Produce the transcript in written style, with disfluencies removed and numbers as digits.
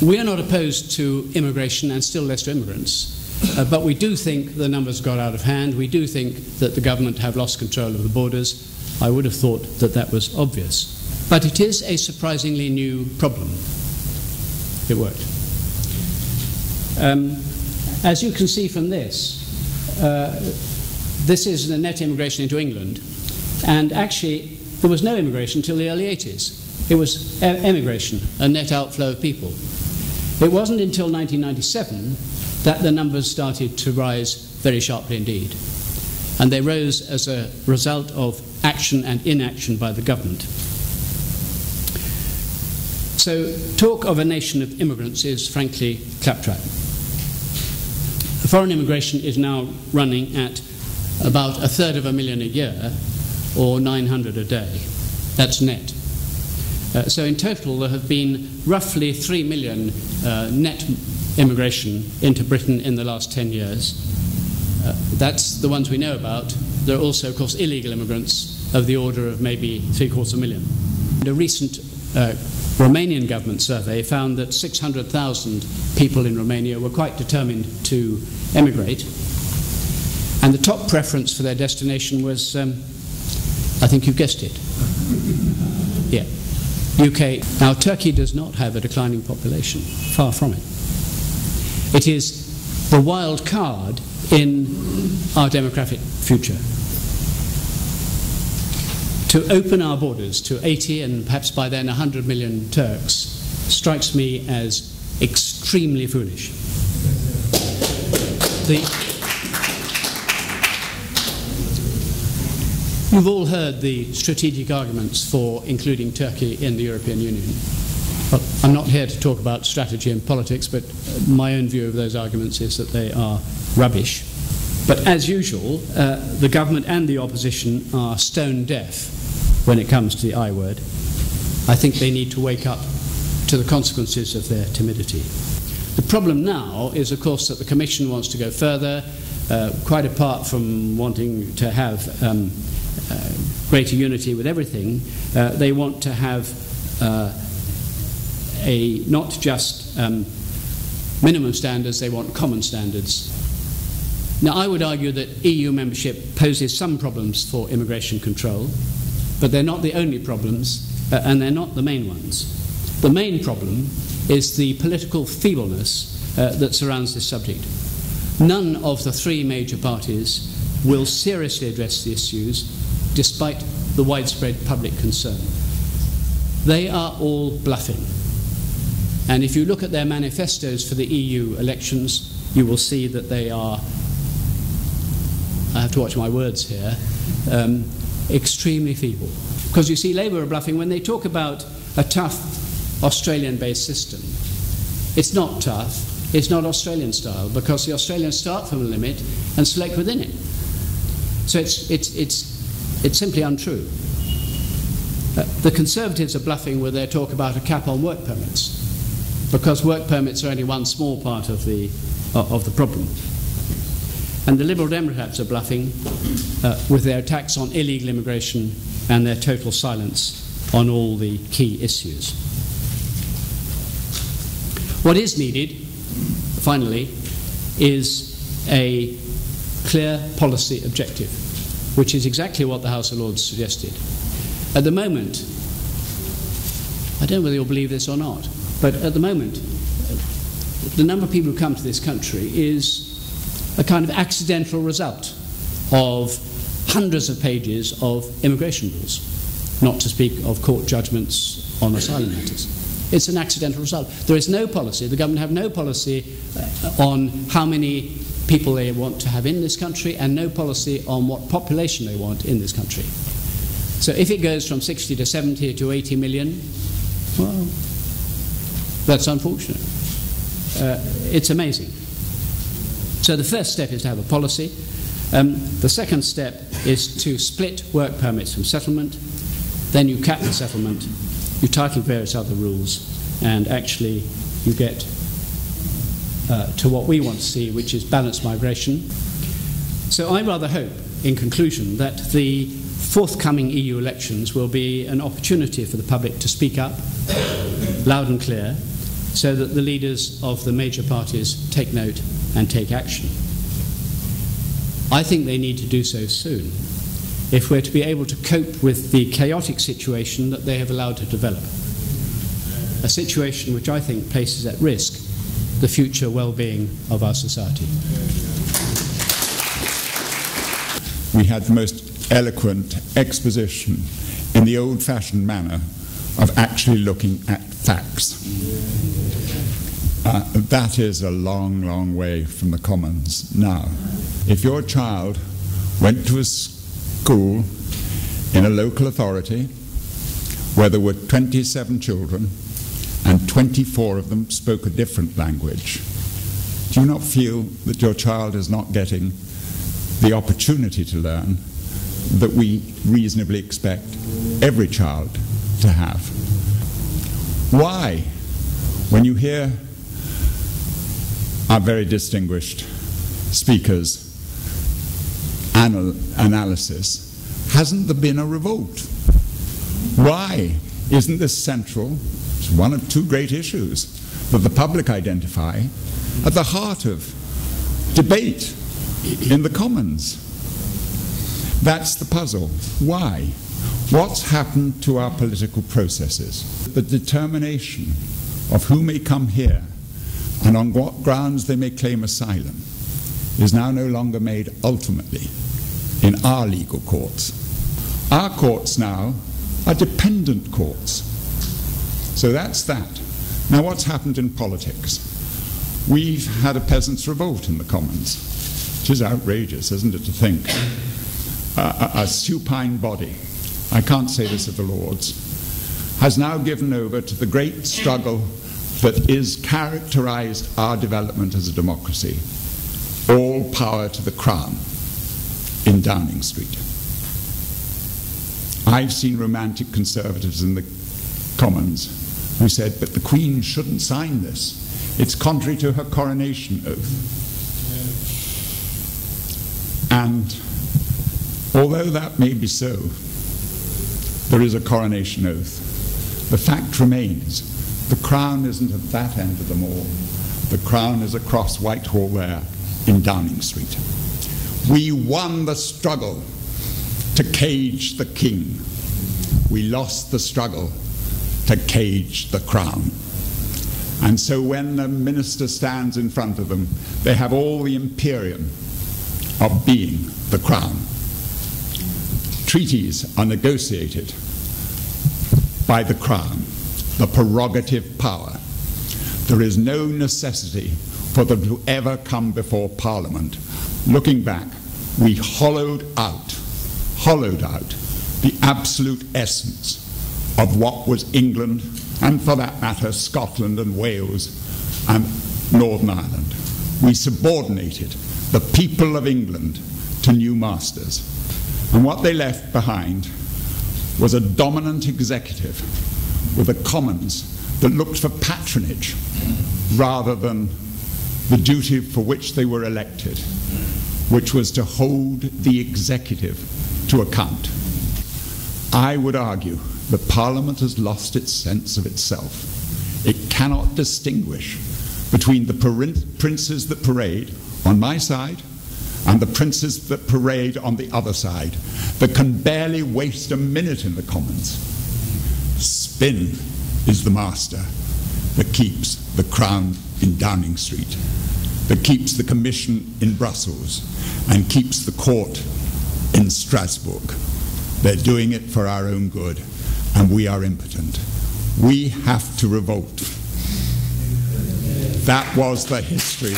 We are not opposed to immigration and still less to immigrants, but we do think the numbers got out of hand. We do think that the government have lost control of the borders. I would have thought that that was obvious. But it is a surprisingly new problem. It worked. As you can see from this, this is the net immigration into England. And actually, there was no immigration until the early 80s. It was emigration, a net outflow of people. It wasn't until 1997 that the numbers started to rise very sharply indeed. And they rose as a result of action and inaction by the government. So talk of a nation of immigrants is frankly claptrap. Foreign immigration is now running at about 1/3 a year, or 900 a day. That's net. So in total there have been roughly 3 million net immigration into Britain in the last 10 years. That's the ones we know about. There are also, of course, illegal immigrants of the order of maybe 750,000. A recent Romanian government survey found that 600,000 people in Romania were quite determined to emigrate, and the top preference for their destination was, I think you've guessed it, yeah, UK. Now, Turkey does not have a declining population, far from it. It is the wild card in our demographic future. To open our borders to 80 and perhaps by then 100 million Turks strikes me as extremely foolish. You've all heard the strategic arguments for including Turkey in the European Union. Well, I'm not here to talk about strategy and politics, but my own view of those arguments is that they are rubbish. But as usual, the government and the opposition are stone deaf when it comes to the I word. I think they need to wake up to the consequences of their timidity. The problem now is, of course, that the Commission wants to go further, quite apart from wanting to have greater unity with everything. They want to have not just minimum standards, they want common standards. Now, I would argue that EU membership poses some problems for immigration control, but they're not the only problems, and they're not the main ones. The main problem is the political feebleness that surrounds this subject. None of the three major parties will seriously address the issues, despite the widespread public concern. They are all bluffing. And if you look at their manifestos for the EU elections, you will see that they are, I have to watch my words here, extremely feeble. Because you see, Labour are bluffing when they talk about a tough Australian-based system. It's not tough, it's not Australian style, because the Australians start from a limit and select within it. So it's simply untrue. The Conservatives are bluffing with their talk about a cap on work permits, because work permits are only one small part of the problem. And the Liberal Democrats are bluffing with their attacks on illegal immigration and their total silence on all the key issues. What is needed, finally, is a clear policy objective, which is exactly what the House of Lords suggested. At the moment, I don't know whether you'll believe this or not, but at the moment, the number of people who come to this country is a kind of accidental result of hundreds of pages of immigration rules, not to speak of court judgments on asylum matters. It's an accidental result. There is no policy, the government have no policy on how many people they want to have in this country, and no policy on what population they want in this country. So if it goes from 60 to 70 to 80 million, well, that's unfortunate. It's amazing. So the first step is to have a policy. The second step is to split work permits from settlement. Then you cap the settlement, you tighten various other rules, and actually you get to what we want to see, which is balanced migration. So I rather hope, in conclusion, that the forthcoming EU elections will be an opportunity for the public to speak up loud and clear, so that the leaders of the major parties take note and take action. I think they need to do so soon if we're to be able to cope with the chaotic situation that they have allowed to develop, a situation which I think places at risk the future well-being of our society. We had the most eloquent exposition in the old-fashioned manner of actually looking at facts. That is a long, long way from the Commons now. If your child went to a school in a local authority where there were 27 children and 24 of them spoke a different language, do you not feel that your child is not getting the opportunity to learn that we reasonably expect every child to have? Why, when you hear our very distinguished speakers' analysis, hasn't there been a revolt? Why isn't this central? It's one of two great issues that the public identify at the heart of debate in the Commons. That's the puzzle. Why? What's happened to our political processes? The determination of who may come here and on what grounds they may claim asylum is now no longer made ultimately in our legal courts. Our courts now are dependent courts. So that's that. Now what's happened in politics? We've had a peasants' revolt in the Commons, which is outrageous, isn't it, to think a supine body, I can't say this of the Lords, has now given over to the great struggle that is characterized our development as a democracy. All power to the Crown in Downing Street. I've seen romantic conservatives in the Commons who said, but the Queen shouldn't sign this. It's contrary to her coronation oath. And although that may be so, there is a coronation oath. The fact remains, the Crown isn't at that end of the mall. The Crown is across Whitehall there in Downing Street. We won the struggle to cage the King. We lost the struggle to cage the Crown. And so when the minister stands in front of them, they have all the imperium of being the Crown. Treaties are negotiated by the Crown, the prerogative power. There is no necessity for them to ever come before Parliament. Looking back, we hollowed out the absolute essence of what was England, and for that matter, Scotland and Wales and Northern Ireland. We subordinated the people of England to new masters. And what they left behind was a dominant executive with a Commons that looked for patronage rather than the duty for which they were elected, which was to hold the executive to account. I would argue that Parliament has lost its sense of itself. It cannot distinguish between the princes that parade on my side and the princes that parade on the other side, that can barely waste a minute in the Commons. Spin is the master that keeps the Crown in Downing Street, that keeps the Commission in Brussels, and keeps the Court in Strasbourg. They're doing it for our own good, and we are impotent. We have to revolt. That was the history.